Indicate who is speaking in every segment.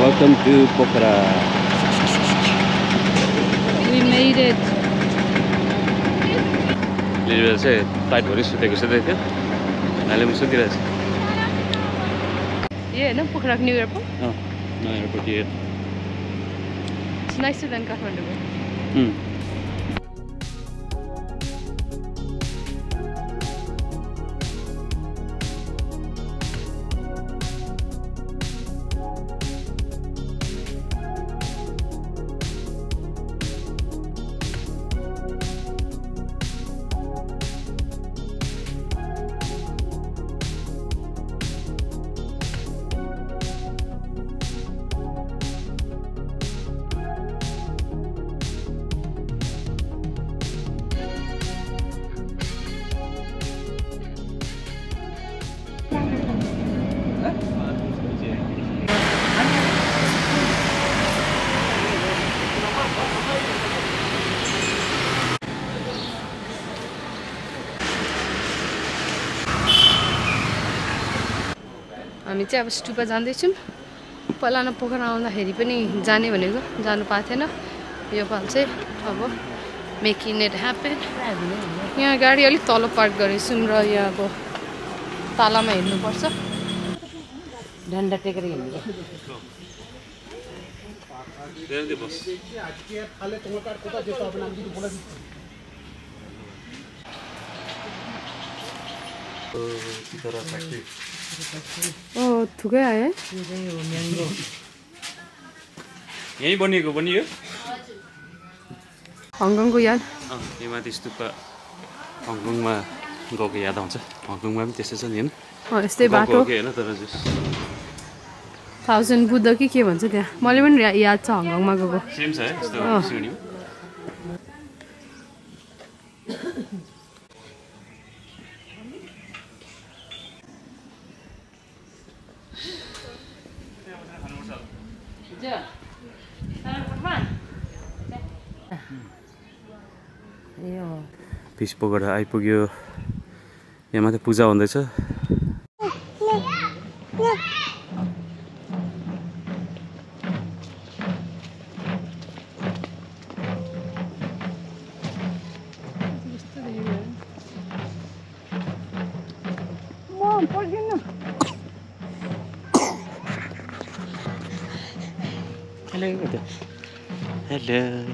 Speaker 1: Welcome to Pokhara.
Speaker 2: We made it.
Speaker 1: Literally say flight भरि सुतेको थियो अहिले पनि सुतिरहेछ
Speaker 2: Yeah, no, Pokhara new airport.
Speaker 1: Oh, no airport here.
Speaker 2: It's nicer than Kathmandu. हामी चाहिँ अब स्टुपा जाँदैछौँ पहिला न पोखरा आउँदाखेरि पनि जाने भनेको जानु पाएको थिएन यो पाल चाहिँ अब मेकिङ इट ह्यापन यहाँ गाडी अलिक तल पार्क गरेछौँ र यहाँ अब तालामा हेर्नुपर्छ
Speaker 3: डन्डा टेकेर हिँड्नु
Speaker 2: थुकै आयो है
Speaker 1: यही बनिएको पनि यो
Speaker 2: हङकङको याद
Speaker 1: यो माथि स्तूपा हङकङमा गएको याद आउँछ हङकङमा पनि त्यस्तै छ नि होइन
Speaker 2: यस्तै बाटो
Speaker 1: होइन तर
Speaker 2: थाउजन्ड बुद्ध कि के भन्छ त्यहाँ मैले पनि याद छ हङकङमा गएको
Speaker 1: सेम छ है यस्तो सिँढी फिस पकौडा आइपुग्यो यहाँ माथि पूजा हुँदैछ हेलो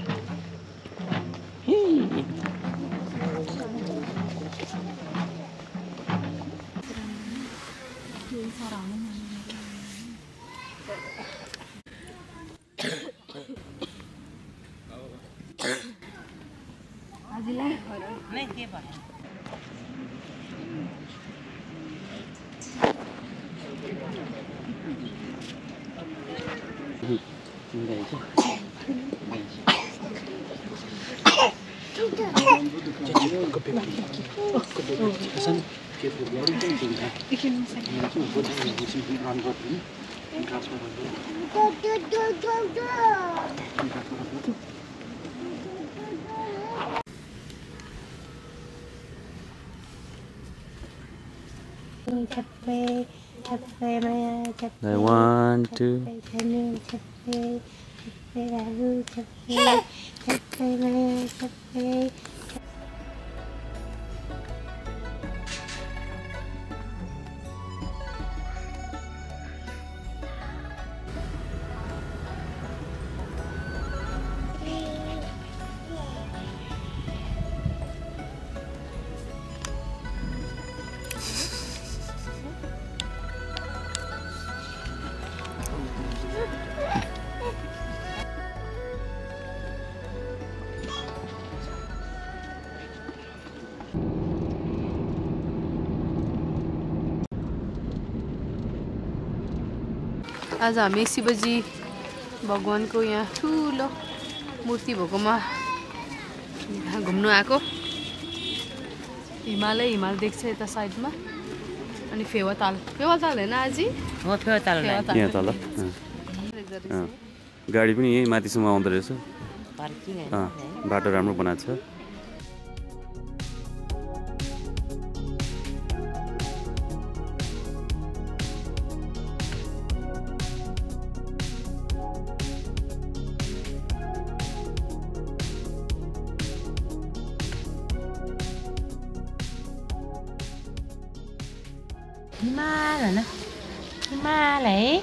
Speaker 1: I want to
Speaker 2: आज हामी शिवजी भगवानको यहाँ ठुलो मूर्ति भएकोमा घुम्नु आएको हिमाल देख्छ यता साइडमा अनि फेवाताल हैन आजी
Speaker 3: हो फेवाताल
Speaker 1: यहाँ तल गाडी पनि यही माथिसम्म आउँदो रहेछ बाटो राम्रो बनाएको छ
Speaker 3: हिमाल होइन हिमाल है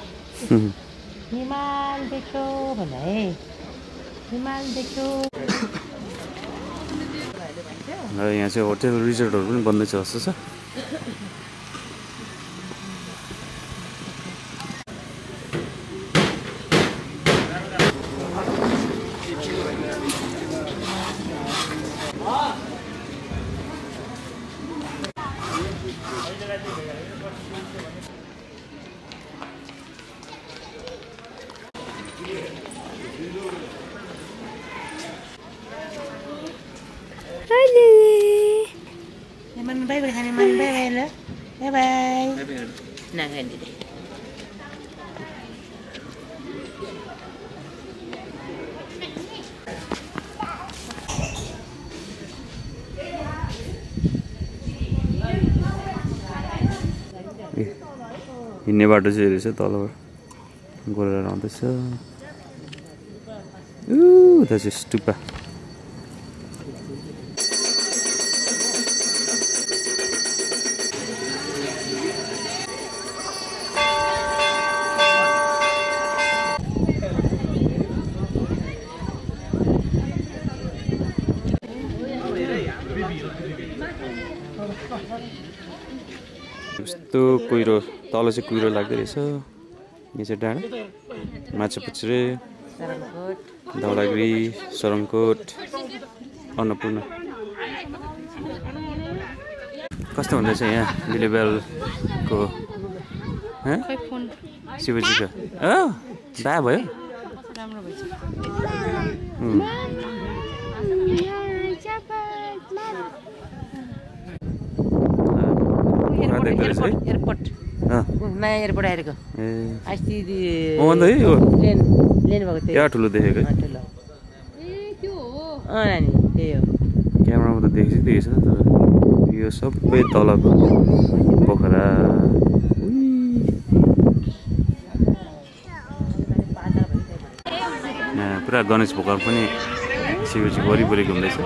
Speaker 3: हिमाल देख्यो भन्दा है हिमाल देख्यो
Speaker 1: यहाँ चाहिँ होटेल रिजोर्टहरू पनि बन्दैछ जस्तो छ
Speaker 3: Bye bye honey, bye bye lo. Bye bye. Nah, ganti deh.
Speaker 1: हिँड्ने बाटो चाहिँ रहेछ तलबाट गोरेर आउँदैछ उता चाहिँ स्टुपा यस्तो कुहिरो तल चाहिँ कुहिरो लाग्दो रहेछ यहाँ चाहिँ डाँडा माछापुच्छ्रे धौलागिरी सरङकोट अन्नपूर्ण कस्तो हुँदैछ यहाँ लिलीबेलको शिवजीको बा भयो
Speaker 2: राम्रो भएछ
Speaker 3: एयरपोर्ट नयाँ एयरपोर्ट आएको अस्ति लेन भएको
Speaker 1: क्या ठुलो देखेको
Speaker 3: नानी त्यही हो
Speaker 1: क्यामेरामा त देखेको छैन तर यो सबै तलको पोखरा पुरा गणेश भगवान पनि शिवजी वरिपरि घुम्दैछ